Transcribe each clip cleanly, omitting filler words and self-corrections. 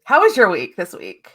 How was your week this week?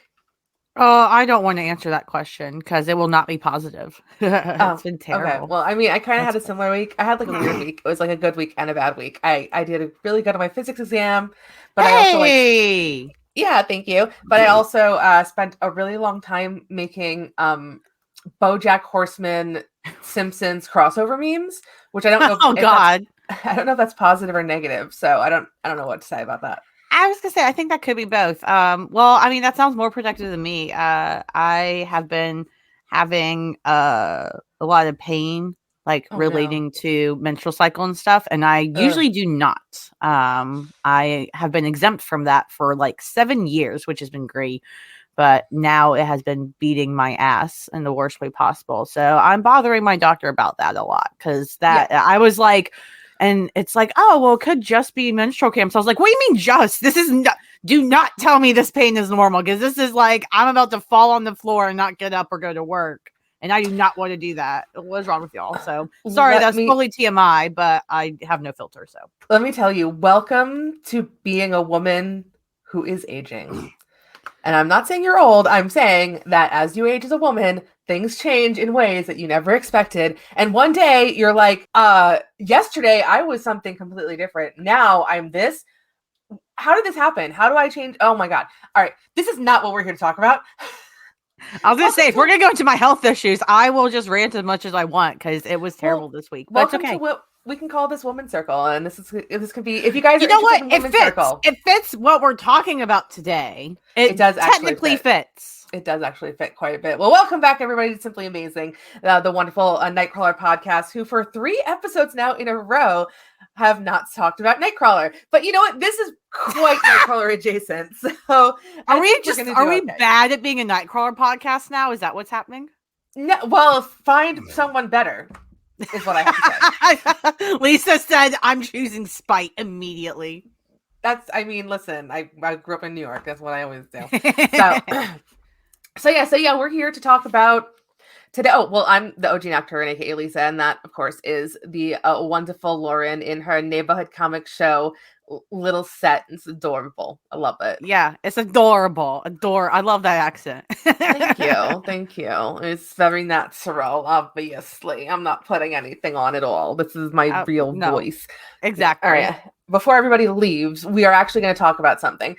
Oh, I don't want to answer that question because it will not be positive. Oh, It's been okay. terrible. Well, I mean, I kind of had It's a similar week. I had like a weird week. It was like a good week and a bad week. I did really good on my physics exam, but I also like Hey! yeah, thank you. But I also spent a really long time making BoJack Horseman Simpsons crossover memes, which I don't know Oh if that's God. I don't know if that's positive or negative. So I don't know what to say about that. I was gonna say I think that could be both. Well, I mean that sounds more productive than me. I have been having a lot of pain like Oh no. relating to menstrual cycle and stuff, and I Ugh. usually do not. I have been exempt from that for like 7 years, which has been great. But now it has been beating my ass in the worst way possible. So I'm bothering my doctor about that a lot because Yeah. that I was like, and it's like, oh, well, it could just be menstrual cramps. I was like, what do you mean just? This is not, do not tell me this pain is normal because this is like, I'm about to fall on the floor and not get up or go to work. And I do not want to do that. What's wrong with y'all? So sorry, Let that's me totally TMI, but I have no filter. So let me tell you, welcome to being a woman who is aging. And I'm not saying you're old. I'm saying that as you age as a woman, things change in ways that you never expected. And one day you're like, yesterday I was something completely different. Now I'm this. How did this happen? How do I change? Oh my God. All right. This is not what we're here to talk about. I was gonna welcome say, if we're to gonna go into my health issues, I will just rant as much as I want because it was terrible well, this week. But it's welcome to okay. what we can call this woman circle. And this could be if you guys You are know interested what? in It woman fits. circle, It fits what we're talking about today. it It does actually technically fit. fits. It does actually fit quite a bit. Well, welcome back, everybody, to Simply Amazing, the wonderful Nightcrawler podcast, who for 3 episodes now in a row have not talked about Nightcrawler. But you know what? This is quite Nightcrawler adjacent. So I think we're going to Are do we okay. bad at being a Nightcrawler podcast now? Is that what's happening? No, well, find someone better, is what I have to say. Lisa said, "I'm choosing spite immediately." I mean, listen, I grew up in New York. That's what I always do. So, so yeah, we're here to talk about today. Oh, well, I'm the OG actor, aka Lisa, and that, of course, is the wonderful Lauren in her neighborhood comic show, Little Set. It's adorable. I love it. Yeah, it's adorable. I love that accent. Thank you. Thank you. It's very natural, obviously. I'm not putting anything on at all. This is my real No, voice. All exactly. right. Before everybody leaves, we are actually going to talk about something.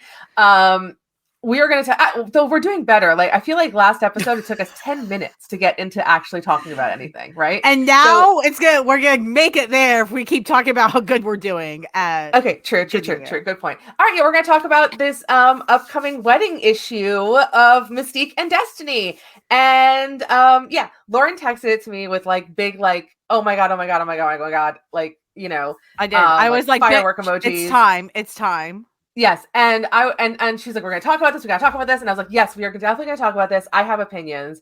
We are going to, though we're doing better. Like, I feel like last episode, it took us 10 minutes to get into actually talking about anything, right? And now we're gonna make it there if we keep talking about how good we're doing at Okay, true. Good point. All right, yeah, we're gonna talk about this upcoming wedding issue of Mystique and Destiny. And yeah, Lauren texted it to me with like big like, oh my god, oh my god, oh my god, oh my god, like, I did. I like was like, firework bitch, it's emojis. time. It's time. Yes, and and she's like, we're gonna talk about this, we gotta talk about this. And I was like, yes, we are definitely gonna talk about this. I have opinions.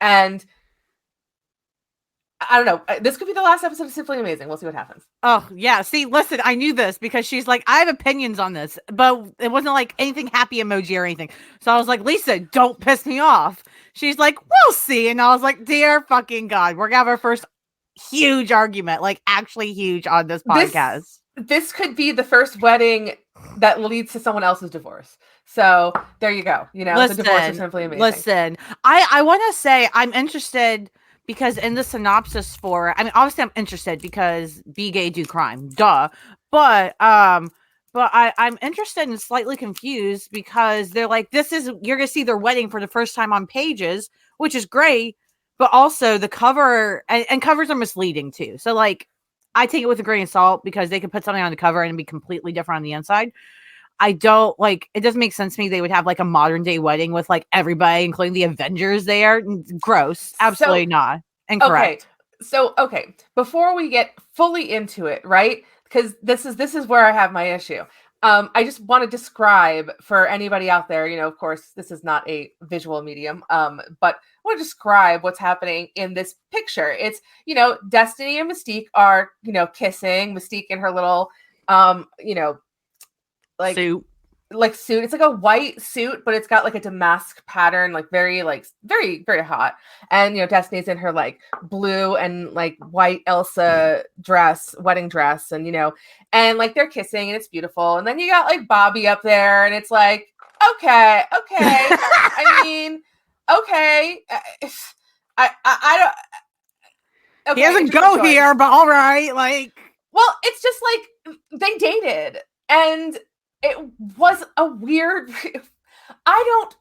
And I don't know. This could be the last episode of Simply Amazing. We'll see what happens. Oh, yeah. See, listen, I knew this because she's like, I have opinions on this, but it wasn't like anything happy emoji or anything. So I was like, Lisa, don't piss me off. She's like, we'll see. And I was like, dear fucking God, we're gonna have our first huge argument, like actually huge on this podcast. This could be the first wedding that leads to someone else's divorce. So there you go. The divorce of Simply Amazing. Listen, I want to say I'm interested because in the synopsis for, I mean, obviously I'm interested because be gay, do crime, duh. But I'm interested and slightly confused because they're like, you're gonna see their wedding for the first time on pages, which is great, but also the cover and covers are misleading too. So like, I take it with a grain of salt because they could put something on the cover and be completely different on the inside. I don't like it doesn't make sense to me they would have like a modern day wedding with like everybody, including the Avengers there. Gross. Absolutely not. Okay. Incorrect. So okay, before we get fully into it, right? Because this is where I have my issue. I just want to describe for anybody out there, of course, this is not a visual medium, but I want to describe what's happening in this picture. It's, Destiny and Mystique are, kissing. Mystique in her little, like Suit. Suit. It's like a white suit, but it's got like a damask pattern, like very very hot. And Destiny's in her like blue and like white Elsa wedding dress, and and like they're kissing and it's beautiful. And then you got like Bobby up there, and it's like, Okay. I mean, okay. I don't. He Okay, doesn't interesting go choice. here, but all right. Like, Well, it's just like they dated, and it was a weird. I don't.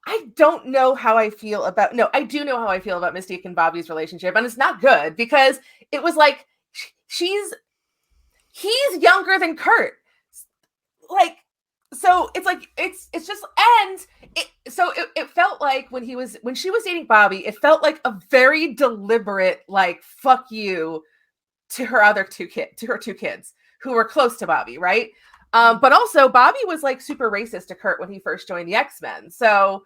I don't know how I feel about. No, I do know how I feel about Mystique and Bobby's relationship, and it's not good because it was like she's he's younger than Kurt. Like, so it's like it's just and it felt like when she was dating Bobby, it felt like a very deliberate like fuck you to her two kids who were close to Bobby, right? But also Bobby was like super racist to Kurt when he first joined the X-Men. So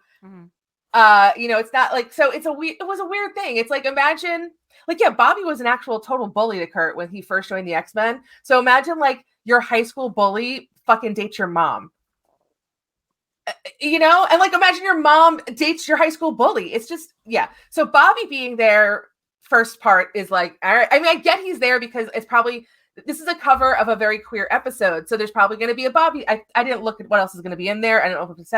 it's not like so it was a weird thing. It's like imagine like yeah, Bobby was an actual total bully to Kurt when he first joined the X-Men. So imagine like your high school bully fucking dates your mom. And like imagine your mom dates your high school bully. It's just yeah. So Bobby being there first part is like all right. I mean, I get he's there because it's probably this is a cover of a very queer episode, so there's probably going to be a Bobby. I didn't look at what else is going to be in there. I don't know if it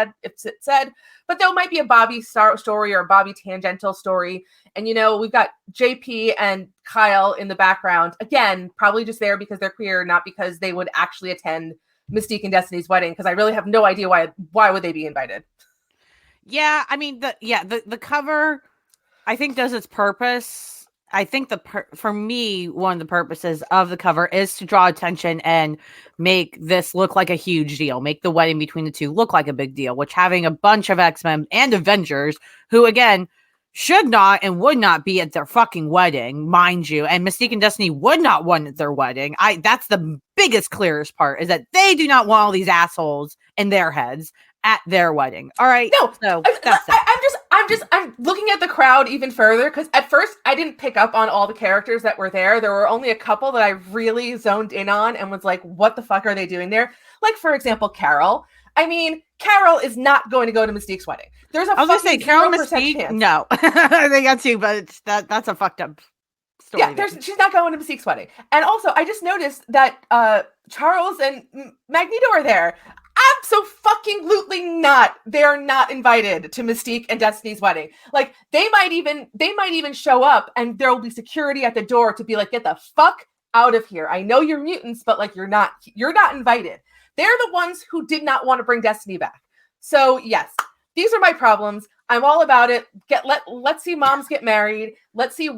said, but there might be a Bobby story or a Bobby tangential story. And we've got JP and Kyle in the background again, probably just there because they're queer, not because they would actually attend Mystique and Destiny's wedding, because I really have no idea why would they be invited. yeah, I mean the cover I think does its purpose. I think for me, one of the purposes of the cover is to draw attention and make this look like a huge deal, make the wedding between the two look like a big deal, which having a bunch of X-Men and Avengers who, again, should not and would not be at their fucking wedding, mind you, and Mystique and Destiny would not want at their wedding. That's the biggest, clearest part, is that they do not want all these assholes in their heads at their wedding. All right. No, so that's I'm looking at the crowd even further because at first I didn't pick up on all the characters that were there. There were only a couple that I really zoned in on and was like, what the fuck are they doing there? Like, for example, Carol. I mean, Carol is not going to go to Mystique's wedding. There's a I was gonna say Carol Mystique. Chance. No, they got to, but that's a fucked up story. Yeah, she's not going to Mystique's wedding. And also, I just noticed that Charles and Magneto are there. Absolutely not. They're not invited to Mystique and Destiny's wedding. Like they might even show up and there will be security at the door to be like, get the fuck out of here. I know you're mutants, but like you're not invited. They're the ones who did not want to bring Destiny back. So yes, these are my problems. I'm all about it. Let's see moms get married. Let's see.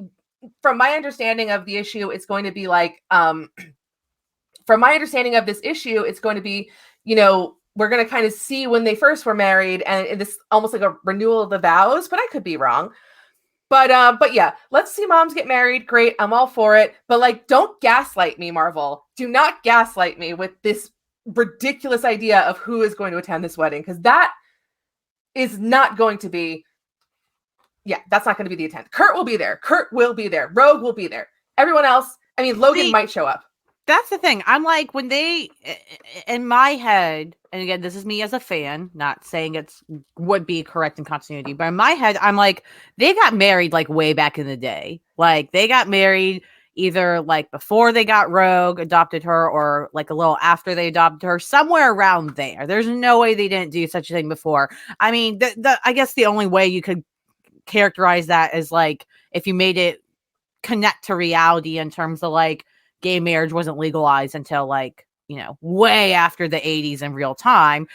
From my understanding of the issue, it's going to be like from my understanding of this issue, it's going to be, we're going to kind of see when they first were married and this almost like a renewal of the vows, but I could be wrong. But yeah, let's see moms get married. Great. I'm all for it. But like, don't gaslight me, Marvel. Do not gaslight me with this ridiculous idea of who is going to attend this wedding. Because that is not going to be, that's not going to be the intent. Kurt will be there. Rogue will be there. Everyone else, I mean, Logan might show up. That's the thing. I'm like, when they, in my head, and again, this is me as a fan, not saying it's would be correct in continuity, but in my head, I'm like, they got married like way back in the day. Like they got married either like before they got Rogue, adopted her, or like a little after they adopted her, somewhere around there. There's no way they didn't do such a thing before. I mean, I guess the only way you could characterize that is like if you made it connect to reality in terms of like gay marriage wasn't legalized until like, way after the 80s in real time.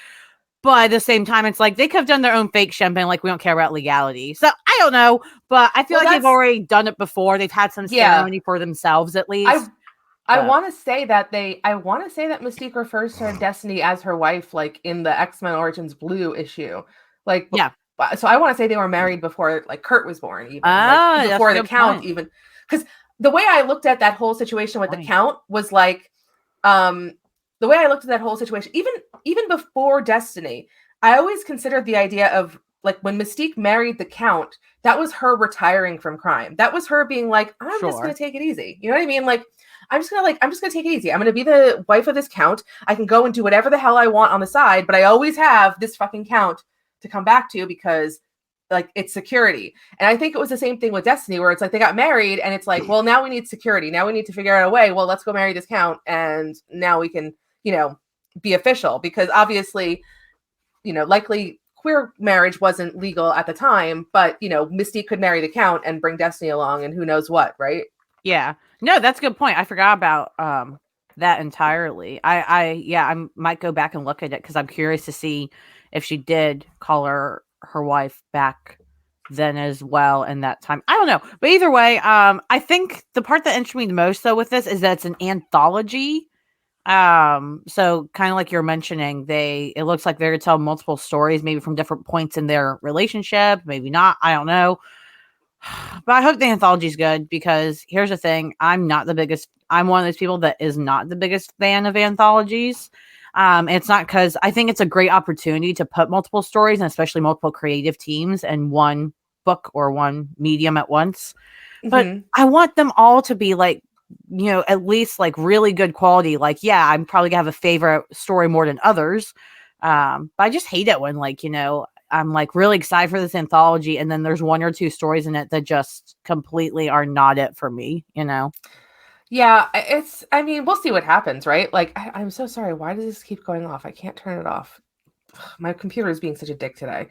But at the same time, it's like they could have done their own fake champagne. Like we don't care about legality. So I don't know, but I feel like they've already done it before. They've had some ceremony for themselves at least. I want to say that Mystique refers to Destiny as her wife, like in the X-Men Origins Blue issue. Like, yeah. So I want to say they were married before like Kurt was born, even like, before the Count, even because the way I looked at that whole situation with the Count was like, the way I looked at that whole situation, even before Destiny, I always considered the idea of like when Mystique married the Count, that was her retiring from crime. That was her being like, I'm just going to take it easy. You know what I mean? Like, I'm just going to take it easy. I'm going to be the wife of this Count. I can go and do whatever the hell I want on the side, but I always have this fucking Count to come back to because like it's security. And I think it was the same thing with Destiny where it's like they got married and it's like, well, now we need security. Now we need to figure out a way. Well, let's go marry this Count and now we can, be official because obviously, likely queer marriage wasn't legal at the time, but Mystique could marry the Count and bring Destiny along, and who knows what, right? Yeah. No, that's a good point. I forgot about that entirely. I might go back and look at it because I'm curious to see if she did call her wife back then as well in that time. I don't know. But either way, I think the part that interests me the most though with this is that it's an anthology. So kind of like you're mentioning, it looks like they're gonna tell multiple stories, maybe from different points in their relationship, maybe not. I don't know. But I hope the anthology is good because here's the thing. I'm one of those people that is not the biggest fan of anthologies. It's not because I think it's a great opportunity to put multiple stories and especially multiple creative teams in one book or one medium at once. But Mm-hmm. I want them all to be like, at least like really good quality. Like, yeah, I'm probably gonna have a favorite story more than others. But I just hate it when I'm like really excited for this anthology and then there's one or two stories in it that just completely are not it for me. Yeah, I mean, we'll see what happens, right? Like, I'm so sorry. Why does this keep going off? I can't turn it off. My computer is being such a dick today.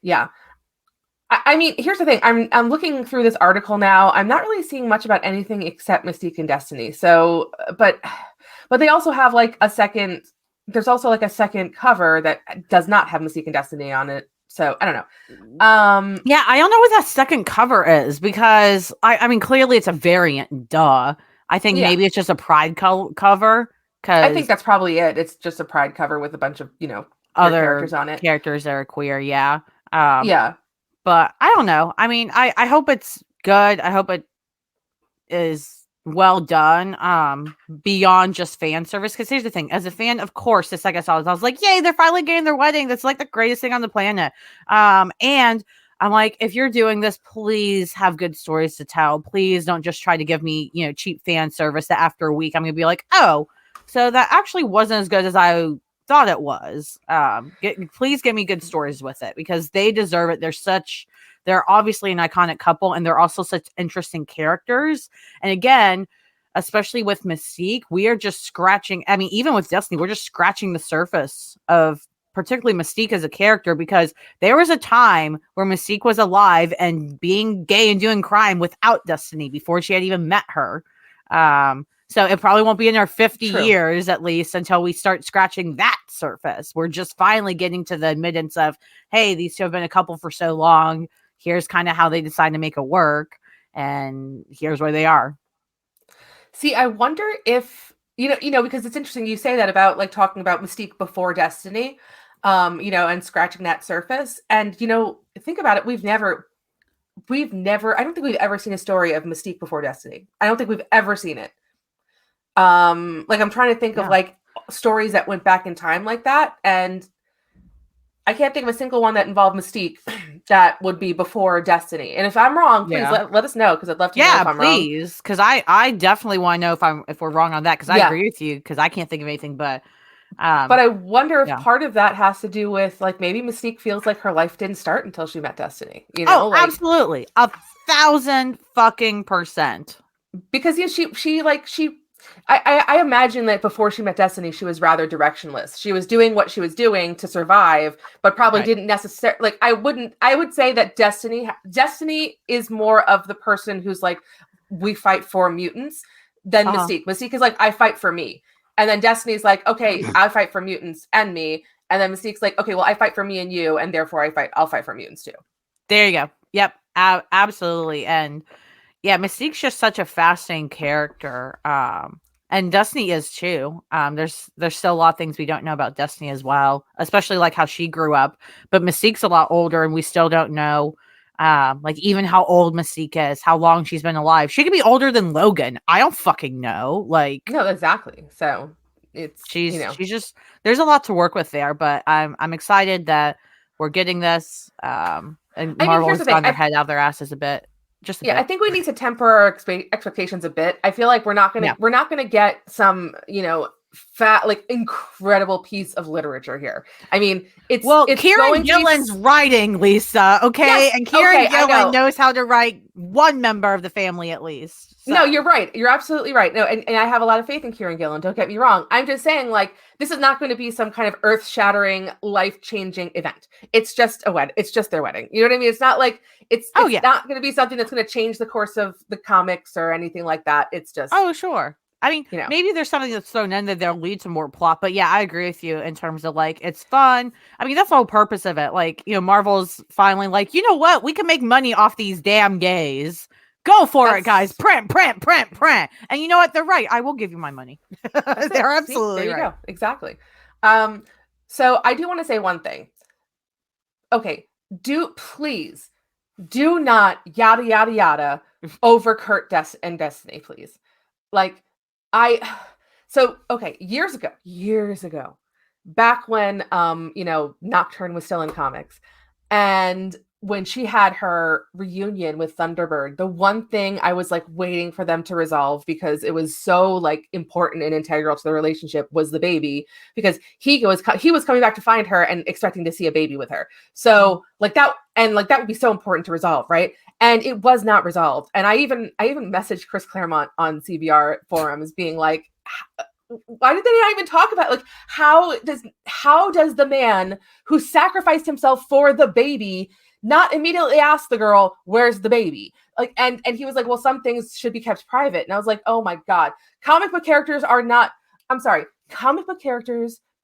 Yeah. I mean, here's the thing. I'm looking through this article now. I'm not really seeing much about anything except Mystique and Destiny. So, but they also have like a second. There's also like a second cover that does not have Mystique and Destiny on it. So I don't know. Yeah, I don't know what that second cover is because I mean clearly it's a variant. Duh. I think maybe it's just a pride cover because I think that's probably it. It's just a pride cover with a bunch of other characters on it. Characters that are queer. Yeah. Yeah. But I don't know. I mean, I hope it's good. I hope it is well done beyond just fan service because here's the thing, as a fan, of course, the second I saw this, I was like, yay, they're finally getting their wedding. That's like the greatest thing on the planet. And I'm like, if you're doing this, please have good stories to tell. Please don't just try to give me cheap fan service that after a week I'm gonna be like, oh, so that actually wasn't as good as I thought it was. Please give me good stories with it because they deserve it. They're obviously an iconic couple and they're also such interesting characters. And again, especially with Mystique, we are just scratching. I mean, even with Destiny, we're just scratching the surface of particularly Mystique as a character because there was a time where Mystique was alive and being gay and doing crime without Destiny before she had even met her. So it probably won't be in our 50 years at least until we start scratching that surface. We're just finally getting to the admittance of, hey, these two have been a couple for so long. Here's kind of how they decide to make it work. And here's where they are. See, I wonder if, because it's interesting you say that about like talking about Mystique before Destiny, and scratching that surface. And, think about it. We've never, I don't think we've ever seen a story of Mystique before Destiny. I don't think we've ever seen it. Like I'm trying to think of like stories that went back in time like that. And I can't think of a single one that involved Mystique that would be before Destiny. And if I'm wrong, please let us know because I'd love to know if I'm wrong. Yeah, please, because I definitely want to know if we're wrong on that because I agree with you because I can't think of anything but I wonder if part of that has to do with like maybe Mystique feels like her life didn't start until she met Destiny. Absolutely, 1,000% because I imagine that before she met Destiny, she was rather directionless. She was doing what she was doing to survive, but probably didn't necessarily like. I would say that Destiny is more of the person who's like, we fight for mutants than Mystique. Mystique is like, I fight for me. And then Destiny's like, okay, I fight for mutants and me. And then Mystique's like, okay, well, I fight for me and you, and therefore I'll fight for mutants too. There you go. Yep, absolutely. And yeah, Mystique's just such a fascinating character. And Destiny is too. There's still a lot of things we don't know about Destiny as well, especially like how she grew up. But Mystique's a lot older, and we still don't know, like even how old Mystique is, how long she's been alive. She could be older than Logan. I don't fucking know. Like, no, exactly. So she's just there's a lot to work with there. But I'm excited that we're getting this. And Marvel's gone their head out of their asses a bit. I think we need to temper our expectations a bit. I feel like we're not gonna get some incredible piece of literature here. I mean, it's Kieran Gillen's writing, Lisa, okay? Yes, and Kieran Gillen know. knows how to write one member of the family at least. So. No, you're right. You're absolutely right. No, and I have a lot of faith in Kieran Gillen. Don't get me wrong. I'm just saying, like, this is not going to be some kind of earth-shattering, life-changing event. It's just a wedding. It's just their wedding. You know what I mean? It's not like it's not going to be something that's going to change the course of the comics or anything like that. It's just sure. I mean, maybe there's something that's thrown in that they'll lead to more plot, but yeah, I agree with you in terms of like, it's fun. I mean, that's the whole purpose of it. Like, Marvel's finally like, you know what? We can make money off these damn gays. Go for it, guys. Print. And you know what? They're right. I will give you my money. They're absolutely there you right. go. Exactly. So I do want to say one thing. Okay. Please do not yada, yada, yada over Kurt and Destiny, please. Like, years ago, back when, Nocturne was still in comics, and when she had her reunion with Thunderbird, the one thing I was like waiting for them to resolve, because it was so like important and integral to the relationship, was the baby, because he was coming back to find her and expecting to see a baby with her. So that would be so important to resolve, right? And it was not resolved. And I even messaged Chris Claremont on CBR forums being like, why did they not even talk about, like, how does the man who sacrificed himself for the baby not immediately ask the girl, where's the baby? Like, and he was like, well, some things should be kept private. And I was like, oh my God, comic book characters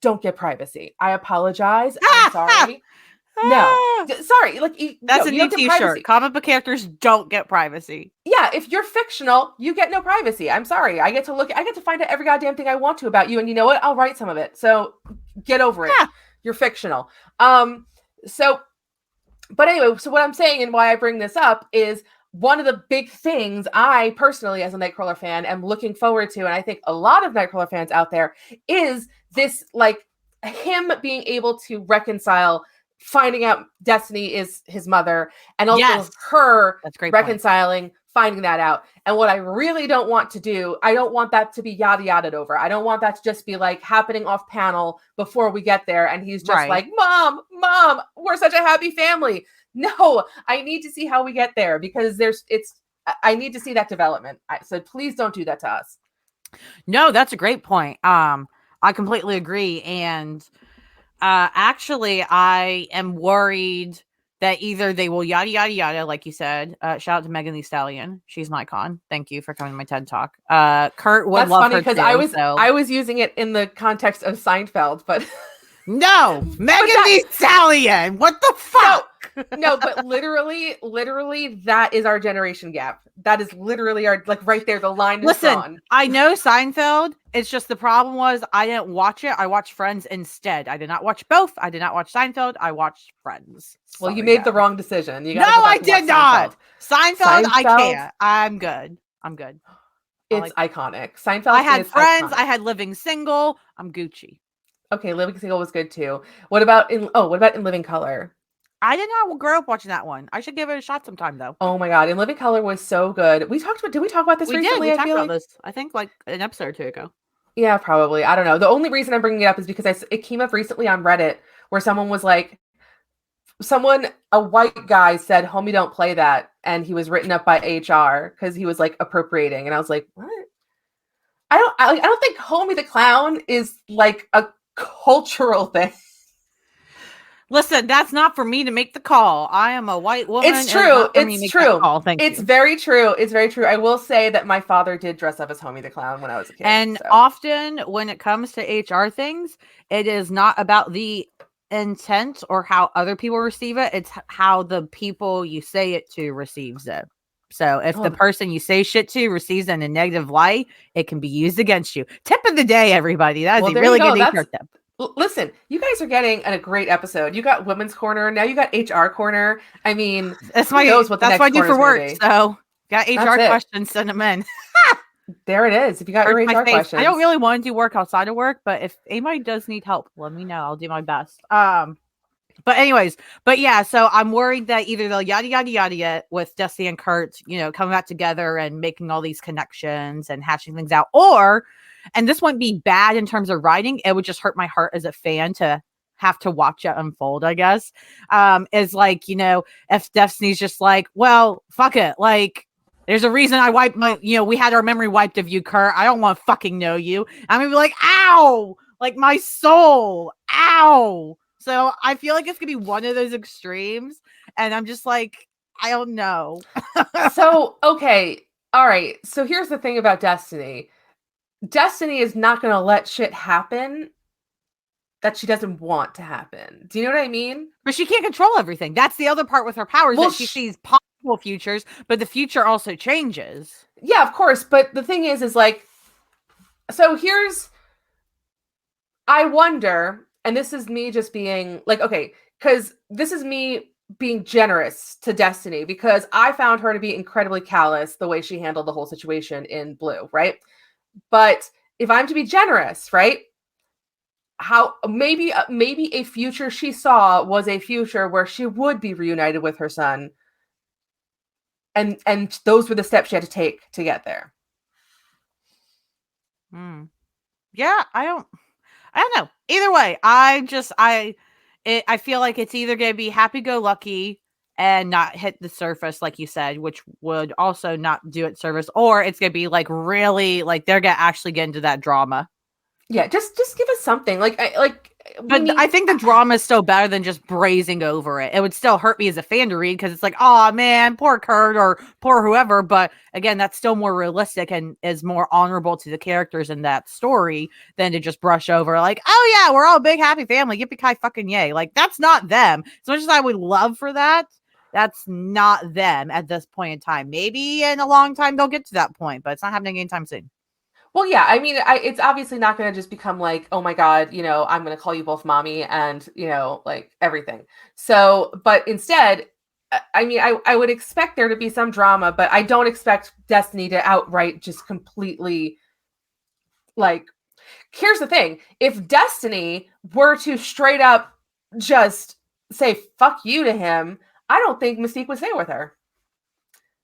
don't get privacy. I apologize. I'm sorry. No, sorry. Like, that's a new t-shirt. Comic book characters don't get privacy. Yeah, if you're fictional, you get no privacy. I'm sorry. I get to find out every goddamn thing I want to about you, and you know what? I'll write some of it. So get over it. You're fictional. But anyway, so what I'm saying and why I bring this up is one of the big things I personally, as a Nightcrawler fan, am looking forward to, and I think a lot of Nightcrawler fans out there, is this, like, him being able to reconcile finding out Destiny is his mother, and also her reconciling finding that out. And what I really don't want to do, I don't want that to be yada yada over. I don't want that to just be like happening off panel before we get there, and he's just like, mom, we're such a happy family. No, I need to see how we get there, because I need to see that development. So please don't do that to us. No, that's a great point. I completely agree. And actually, I am worried that either they will yada yada yada, like you said. Shout out to Megan Thee Stallion; she's an icon. Thank you for coming to my TED Talk. Kurt would love her too. That's funny, because I was using it in the context of Seinfeld, but no, Megan Thee Stallion. What the fuck? No, but literally, that is our generation gap. That is literally our, like, right there. The line is drawn. I know Seinfeld. It's just the problem was I didn't watch it. I watched Friends instead. I did not watch both. I did not watch Seinfeld. I watched Friends. Well, you made the wrong decision. No, I did not. Seinfeld, I can't. I'm good. It's iconic. Seinfeld. I had Friends. Iconic. I had Living Single. I'm Gucci. Okay, Living Single was good too. What about in Living Color? I did not grow up watching that one. I should give it a shot sometime, though. Oh my God. In Living Color was so good. Did we talk about this recently? We talked about this, I think, like an episode or two ago. Yeah, probably. I don't know. The only reason I'm bringing it up is because it came up recently on Reddit, where someone was like, a white guy said, homie, don't play that. And he was written up by HR because he was like appropriating. And I was like, what? I don't think Homie the Clown is like a cultural thing. Listen, that's not for me to make the call. I am a white woman. It's true. It's true. It's very true. It's very true. I will say that my father did dress up as Homie the Clown when I was a kid. And often when it comes to HR things, it is not about the intent or how other people receive it. It's how the people you say it to receives it. So if the person you say shit to receives it in a negative light, it can be used against you. Tip of the day, everybody. That is a really good HR tip. Listen, you guys are getting a great episode. You got Women's Corner. Now you got HR Corner. I mean, that's what I do for work. So got HR questions, send them in. There it is. If you got your HR questions. I don't really want to do work outside of work, but if anybody does need help, let me know. I'll do my best. But yeah, so I'm worried that either they'll yada yada yada with Destiny and Kurt, coming back together and making all these connections and hatching things out, or and this wouldn't be bad in terms of writing. It would just hurt my heart as a fan to have to watch it unfold, I guess. Is like, if Destiny's just like, well, fuck it. Like, there's a reason I wiped we had our memory wiped of you, Kurt. I don't want to fucking know you. I'm gonna be like, ow, like my soul, ow. So I feel like it's gonna be one of those extremes. And I'm just like, I don't know. So, okay. All right. So here's the thing about Destiny. Destiny is not going to let shit happen that she doesn't want to happen. Do you know what I mean? But she can't control everything. That's the other part with her powers, Well, that she sees possible futures, but the future also changes. Yeah, of course. But the thing is like, so I wonder, and this is me just being like, okay, because this is me being generous to Destiny, because I found her to be incredibly callous the way she handled the whole situation in Blue, right? But if I'm to be generous, right? How maybe a future she saw was a future where she would be reunited with her son, and those were the steps she had to take to get there. Yeah, I don't know. Either way, I feel like it's either going to be happy-go-lucky and not hit the surface, like you said, which would also not do it service, or it's going to be like really like they're going to actually get into that drama. Yeah, just give us something. I think the drama is still better than just brazing over it. It would still hurt me as a fan to read, because it's like, oh man, poor Kurt or poor whoever. But again, that's still more realistic and is more honorable to the characters in that story than to just brush over like, oh yeah, we're all a big happy family. Yippee-ki fucking yay. Like, that's not them. As much as I would love for that, that's not them at this point in time. Maybe in a long time they'll get to that point, but it's not happening anytime soon. Well, yeah, I mean, it's obviously not going to just become like, oh my God, I'm going to call you both mommy and, like everything. So, but instead, I mean, I would expect there to be some drama, but I don't expect Destiny to outright just completely, like, here's the thing. If Destiny were to straight up just say, fuck you to him, I don't think Mystique would stay with her.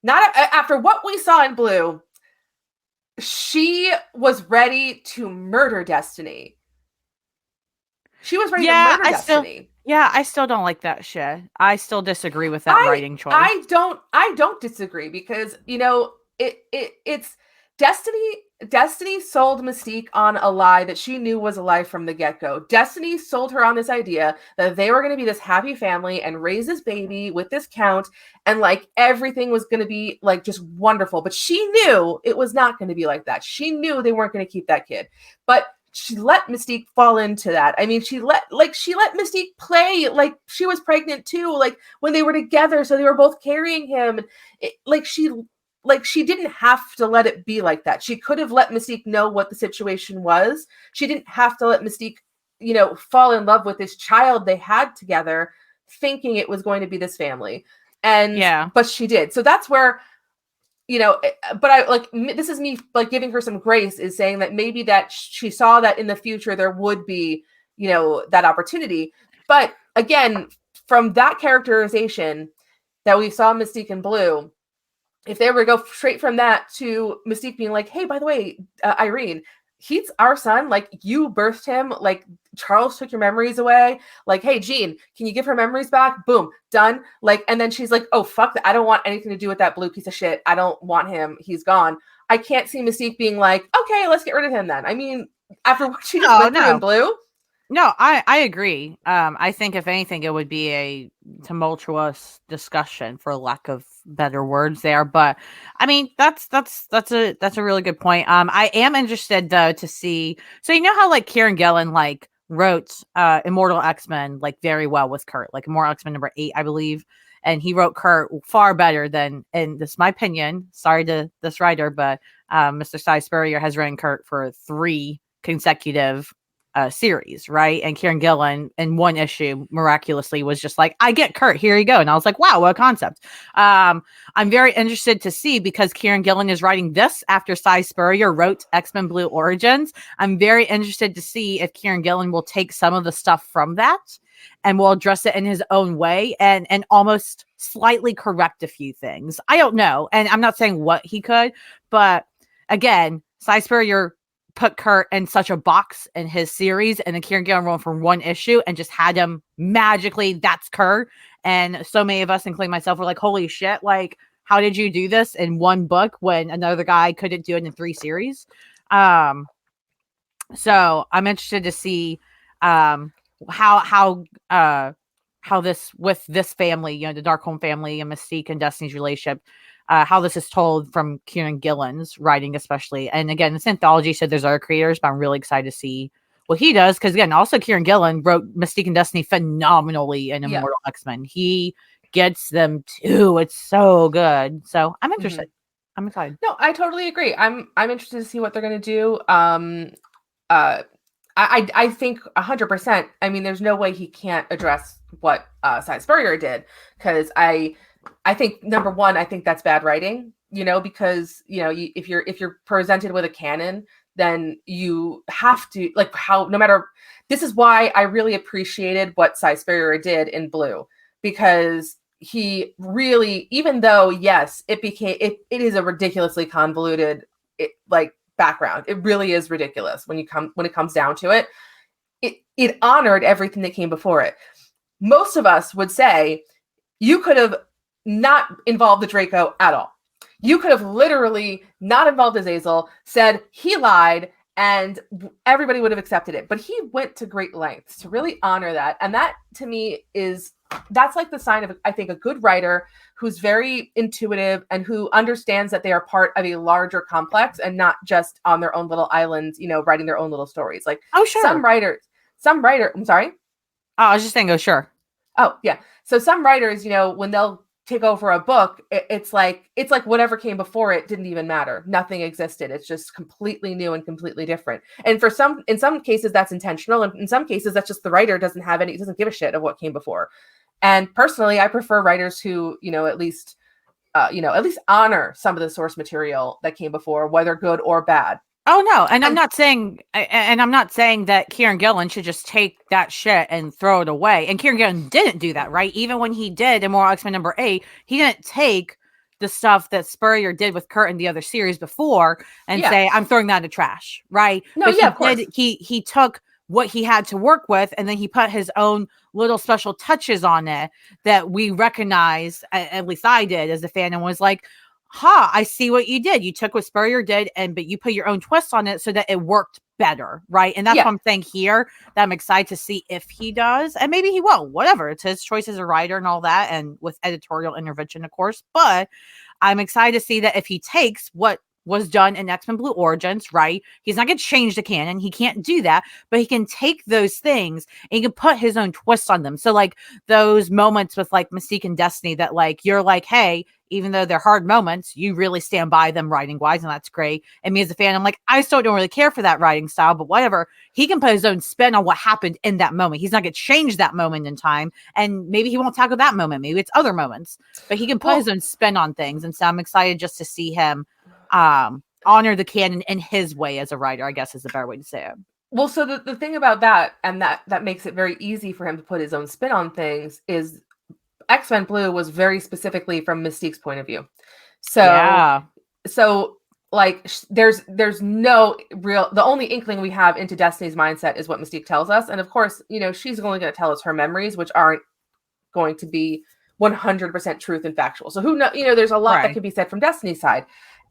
Not after what we saw in Blue. She was ready to murder Destiny. She was ready to murder Destiny. I still don't like that shit. I still disagree with that writing choice. I don't disagree, because it's Destiny sold Mystique on a lie that she knew was a lie from the get-go. Destiny sold her on this idea that they were going to be this happy family and raise this baby with this count, and like everything was going to be like just wonderful. But she knew it was not going to be like that. She knew they weren't going to keep that kid. But she let Mystique fall into that. I mean, she let Mystique play like she was pregnant too, like when they were together, so they were both carrying him. She didn't have to let it be like that. She could have let Mystique know what the situation was. She didn't have to let Mystique, fall in love with this child they had together, thinking it was going to be this family. But she did. So that's where, but I like, this is me like giving her some grace, is saying that maybe that she saw that in the future there would be, that opportunity. But again, from that characterization that we saw Mystique in Blue, if they were to go straight from that to Mystique being like, hey, by the way, Irene, he's our son. Like, you birthed him. Like, Charles took your memories away. Like, hey, Jean, can you give her memories back? Boom, done. Like, and then she's like, oh, fuck that. I don't want anything to do with that blue piece of shit. I don't want him. He's gone. I can't see Mystique being like, okay, let's get rid of him then. I mean, after what she just went through in Blue. No, I agree. I think if anything, it would be a tumultuous discussion, for lack of better words there. But I mean, that's a really good point. I am interested though to see. So you know how like Kieran Gillen like wrote Immortal X-Men like very well with Kurt, like Immortal X-Men number 8, I believe. And he wrote Kurt far better than, and this is my opinion, sorry to this writer, but Mr. Cy Spurrier has written Kurt for 3 consecutive series, right? And Kieran Gillen in one issue miraculously was just like, I get Kurt, here you go. And I was like, wow, what a concept. I'm very interested to see, because Kieran Gillen is writing this after Cy Spurrier wrote X-Men Blue Origins. I'm very interested to see if Kieran Gillen will take some of the stuff from that and will address it in his own way and almost slightly correct a few things. I don't know. And I'm not saying what he could, but again, Cy Spurrier put Kurt in such a box in his series, and then Kieran Gillen wrote for one issue and just had him magically, that's Kurt. And so many of us, including myself, were like, holy shit, like, how did you do this in one book when another guy couldn't do it in 3 series? So I'm interested to see how this, with this family, the Darkholme family and Mystique and Destiny's relationship, how this is told from Kieran Gillen's writing, especially. And again, this anthology said there's other creators, but I'm really excited to see what he does. Because again, also Kieran Gillen wrote Mystique and Destiny phenomenally in Immortal X-Men. He gets them too. It's so good. So I'm interested. I'm excited. No, I totally agree. I'm interested to see what they're going to do. I think 100%. I mean, there's no way he can't address what Cy Spurrier did, because I think, number one, I think that's bad writing. Because if you're presented with a canon, then you have to, like, no matter. This is why I really appreciated what Cy Spurrier did in Blue, because he really, even though yes, it is a ridiculously convoluted background. It really is ridiculous when it comes down to it. It honored everything that came before it. Most of us would say you could have not involved the Draco at all. You could have literally not involved Azazel, said he lied, and everybody would have accepted it. But he went to great lengths to really honor that. And that, to me, that's like the sign of, I think, a good writer who's very intuitive and who understands that they are part of a larger complex and not just on their own little islands, writing their own little stories. Like, oh, sure. Some writer, I'm sorry. Oh, I was just saying, oh, sure. Oh, yeah. So some writers, when they'll take over a book, it's like whatever came before it didn't even matter. Nothing existed. It's just completely new and completely different. And in some cases that's intentional, and in some cases that's just the writer doesn't give a shit of what came before. And personally, I prefer writers who, at least honor some of the source material that came before, whether good or bad. Oh no, and I'm not saying that Kieran Gillen should just take that shit and throw it away. And Kieran Gillen didn't do that, right? Even when he did Immortal X-Men #8, he didn't take the stuff that Spurrier did with Kurt in the other series before and say, I'm throwing that in the trash, right? No, but of course. He took what he had to work with, and then he put his own little special touches on it that we recognize, at least I did as a fan, and was like, I see what you did. You took what Spurrier did, but you put your own twist on it so that it worked better, right? And that's what I'm saying here, that I'm excited to see if he does, and maybe he will, whatever. It's his choice as a writer and all that, and with editorial intervention, of course. But I'm excited to see that if he takes what was done in X-Men Blue Origins, right? He's not going to change the canon. He can't do that, but he can take those things and he can put his own twist on them. So like those moments with like Mystique and Destiny that like, you're like, hey, even though they're hard moments, you really stand by them writing wise, and that's great. And me as a fan, I'm like, I still don't really care for that writing style, but whatever. He can put his own spin on what happened in that moment. He's not going to change that moment in time, and maybe he won't tackle that moment. Maybe it's other moments, but he can put his own spin on things. And so I'm excited just to see him honor the canon in his way as a writer, I guess is the better way to say it. Well, so the thing about that, and that makes it very easy for him to put his own spin on things, is X-Men Blue was very specifically from Mystique's point of view. So like there's no real, the only inkling we have into Destiny's mindset is what Mystique tells us. And of course, she's only going to tell us her memories, which aren't going to be 100% truth and factual. So who knows, there's a lot that can be said from Destiny's side,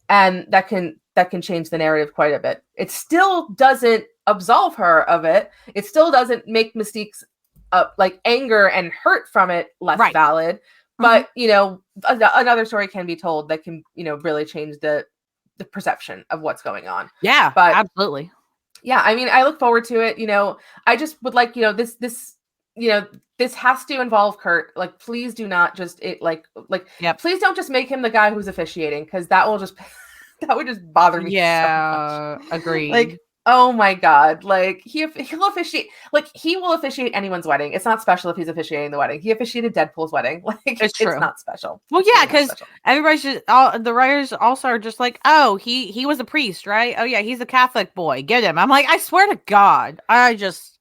and that can change the narrative quite a bit. It still doesn't absolve her of it. It still doesn't make Mystique's like anger and hurt from it less valid. But another story can be told that can really change the perception of what's going on. Yeah, but absolutely. Yeah, I mean, I look forward to it. I just would like this has to involve Kurt. Like, please do not just please don't just make him the guy who's officiating, because that would just bother me. Yeah, so much. Agreed. Like, oh my God, like he'll officiate, like he will officiate anyone's wedding. It's not special if he's officiating the wedding. He officiated Deadpool's wedding. Like, it's not special. Well, yeah, because everybody's just, all the writers also are just like, oh, he was a priest, right? Oh yeah, he's a Catholic boy. Get him. I'm like, I swear to God, I just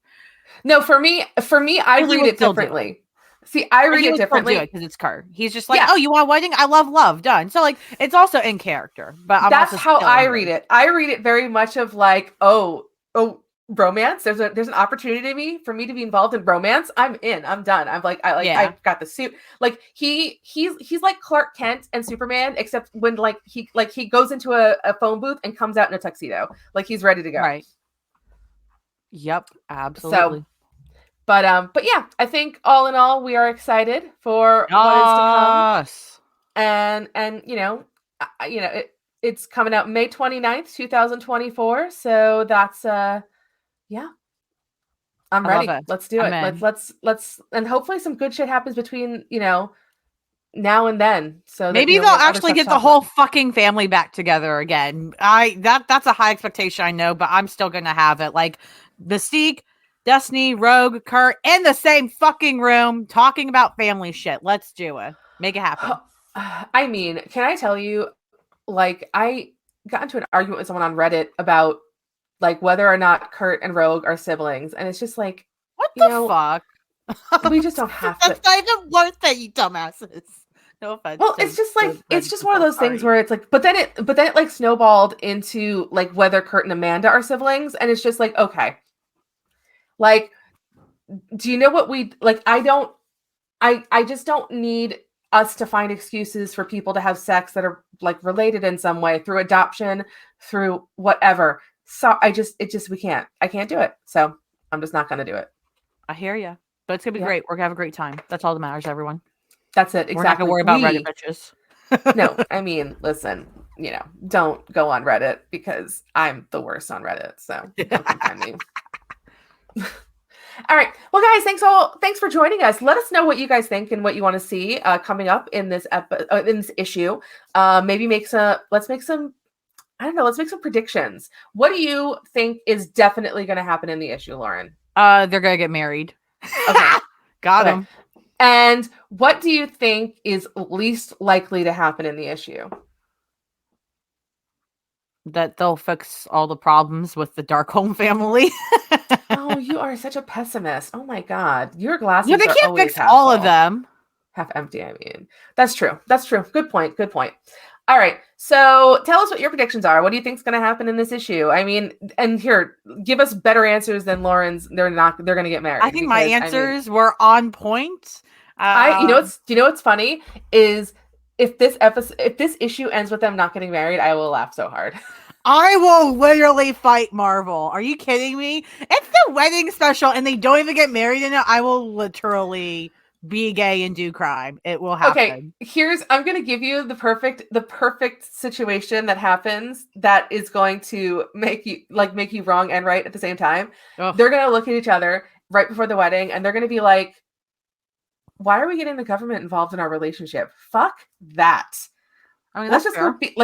no. For me, I read it differently. See, I But read he it would still do differently. it because it's Kurt. He's just like, Yeah, oh, you want a wedding? I love love. Done. So like, it's also in character, but I'm that's also how still I in read here. it. I read it very much of like, oh, romance. There's an opportunity for me to be involved in romance. I'm in. I'm done. I'm like, Yeah. I've got the suit. Like he's like Clark Kent and Superman, except when he goes into a phone booth and comes out in a tuxedo. Like he's ready to go. Right. Yep. So, Absolutely. but yeah, I think all in all, we are excited for what is to come. Yes. And it's coming out May 29th, 2024. So that's yeah, I'm I love ready. it. Let's do I'm it. in. Let's and hopefully some good shit happens between, now and then, so that Maybe we they'll have other actually stuff to get the talk about. whole fucking family back together again. That's a high expectation, I know, but I'm still gonna have it. Like Mystique, Destiny, Rogue, Kurt in the same fucking room talking about family shit. Let's do it. Make it happen. I mean, can I tell you, like, I got into an argument with someone on Reddit about like whether or not Kurt and Rogue are siblings, and it's just like, What the fuck? we just don't have to. That's not even worth it, you dumbasses. No offense. Well, it's just like to it's Reddit just one of people, those things sorry. where it's like, but then it like snowballed into like whether Kurt and Amanda are siblings, and it's just like, okay, like, do you know what we like? I just don't need us to find excuses for people to have sex that are like related in some way through adoption, through whatever. So we can't. I can't do it. So I'm just not gonna do it. I hear you. But it's gonna be Yeah. great. We're gonna have a great time. That's all that matters, everyone. That's it. We're not gonna Exactly. worry about Reddit bitches. No, I mean, listen, don't go on Reddit because I'm the worst on Reddit. So don't come find me. All right. Well, guys, thanks for joining us. Let us know what you guys think and what you want to see coming up in this in this issue. Maybe let's make some I don't know, let's make some predictions. What do you think is definitely going to happen in the issue, Lauren? They're gonna get married. Okay. Got Okay. him. And what do you think is least likely to happen in the issue? That they'll fix all the problems with the Darkholm family. Oh, you are such a pessimist. Oh my God. Your glasses Yeah, they are can't always fix half all full. of them. Half empty, I mean. That's true. That's true. Good point. Good point. All right. So tell us what your predictions are. What do you think is going to happen in this issue? I mean, and here, give us better answers than Lauren's. They're going to get married. I think my answers were on point. Do you know what's funny is if this issue ends with them not getting married, I will laugh so hard. I will literally fight Marvel. Are you kidding me? It's the wedding special and they don't even get married in it. I will literally be gay and do crime. It will happen. Okay, I'm going to give you the perfect situation that happens that is going to make you wrong and right at the same time. Ugh. They're going to look at each other right before the wedding and they're going to be like, why are we getting the government involved in our relationship? Fuck that. I mean, let's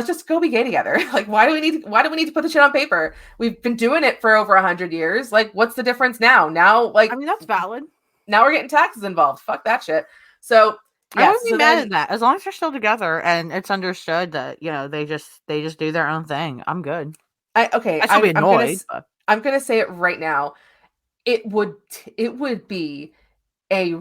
just go be gay together. Like, why do we need to put the shit on paper? We've been doing it for over 100 years. Like, what's the difference now? Now, like, I mean, that's valid. Now we're getting taxes involved. Fuck that shit. So I wouldn't be mad at that as long as they're still together and it's understood that they just do their own thing. I'm good. I'd still be annoyed. I'm gonna say it right now. It would be a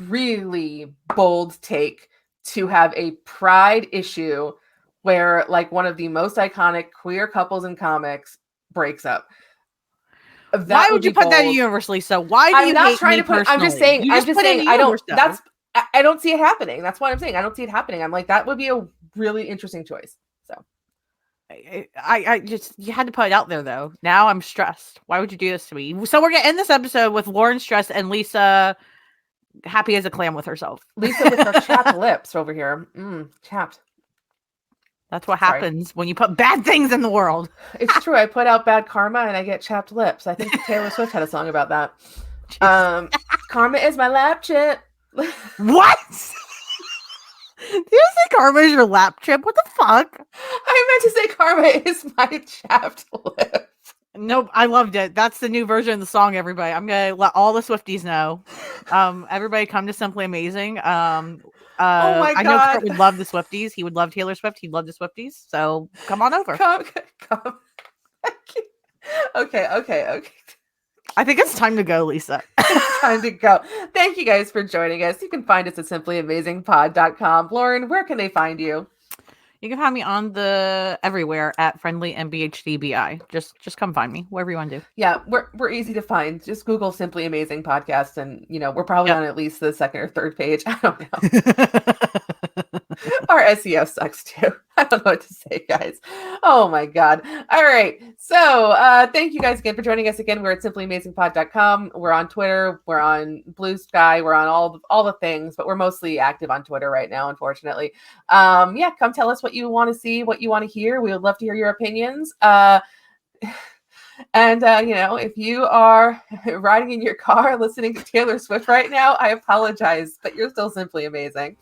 really bold take to have a pride issue where like one of the most iconic queer couples in comics breaks up. Why would you put that universally? So why do you hate me personally? I'm just saying. I don't see it happening. That's what I'm saying. I don't see it happening. I'm like, that would be a really interesting choice. So I just, you had to put it out there though. Now I'm stressed. Why would you do this to me? So we're gonna end this episode with Lauren stressed and Lisa happy as a clam with herself. Lisa with her chapped lips over here. Chapped. That's what happens when you put bad things in the world. It's true. I put out bad karma and I get chapped lips. I think Taylor Swift had a song about that. Karma is my lap chip. What? Did you say karma is your lap chip? What the fuck? I meant to say karma is my chapped lip. Nope, I loved it. That's the new version of the song, everybody. I'm gonna let all the Swifties know. Everybody come to Simply Amazing. Oh my God. I know Kurt would love the Swifties. He would love Taylor Swift. He'd love the Swifties. So come on over. Come. Okay. I think it's time to go, Lisa. It's time to go. Thank you guys for joining us. You can find us at simplyamazingpod.com. Lauren, where can they find you? You can find me on the everywhere at friendly MBHDBI. Just come find me wherever you want to do. Yeah, we're easy to find. Just Google Simply Amazing Podcast, and we're probably on at least the second or third page. I don't know. Our SEO sucks too. I don't know what to say, guys. Oh my God. All right. So thank you guys again for joining us again. We're at simplyamazingpod.com. We're on Twitter. We're on Blue Sky. We're on all the things, but we're mostly active on Twitter right now, unfortunately. Yeah, come tell us what you want to see, what you want to hear. We would love to hear your opinions. And, if you are riding in your car listening to Taylor Swift right now, I apologize, but you're still simply amazing.